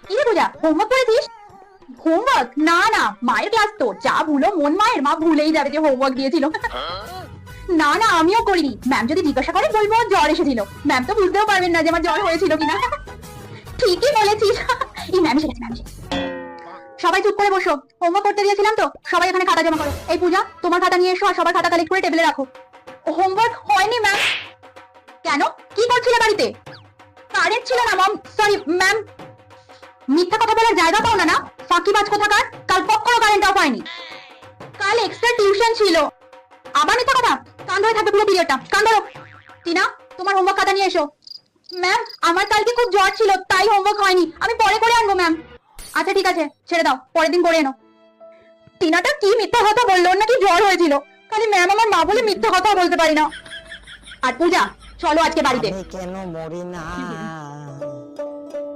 কি রে পূজা, হোমওয়ার্ক করেছিস? হোমওয়ার্ক? না না, মায়ের ক্লাস তো, যা ভুলো মন মায়ের, মা ভুলেই যাবে যে হোমওয়ার্ক দিয়েছিল। না না, আমিও করিনি। ম্যাম যদি জিজ্ঞাসা করে বলবো জ্বর এসেছিল। ম্যাম তো বুঝতেও পারবেন না যে আমার জ্বর হয়েছিল কিনা। ঠিকই বলেছিস। এই ম্যাম এসে গেছে, ম্যাম এসে গেছে। সবাই চুপ করে বসো, হোমওয়ার্ক করতে দিয়েছিলাম তো, সবাই এখানে খাতা জমা করো। এই পূজা, তোমার খাতা নিয়ে এসো আর সবার খাতা কালেক্ট করে টেবিলে রাখো। হোমওয়ার্ক হয়নি ম্যাম। কেন, কি করছিলে বাড়িতে? কারেন্ট ছিল না মম, সরি ম্যাম। মিথ্যা কথা বলার জায়গা পাও না না, ফাঁকিবাজ কোথাকার। কাল কখনো কারেন্ট অফ হয়নি। কাল এক্সট্রা টিউশন ছিল। আবার মিথ্যা কথা? কান ধরে থাকবে পুরো পিরিয়ডটা, কান ধরো। টিনা, তোমার হোমওয়ার্ক খাতা নিয়ে এসো। ম্যাম, আমার কালকে খুব জ্বর ছিল, তাই হোমওয়ার্ক হয়নি, আমি পরে করে আনবো ম্যাম। আচ্ছা ঠিক আছে, ছেড়ে দাও, পরের দিন করে এনো। টিনাটা কি মিথ্যা কথা বললো, ওর নাকি জ্বর হয়েছিল। খালি ম্যাম আমার মা বলে মিথ্যা কথা বলতে পারি না। আর পূজা, চলো আজকে বাড়িতে। আমি কেন মরি না?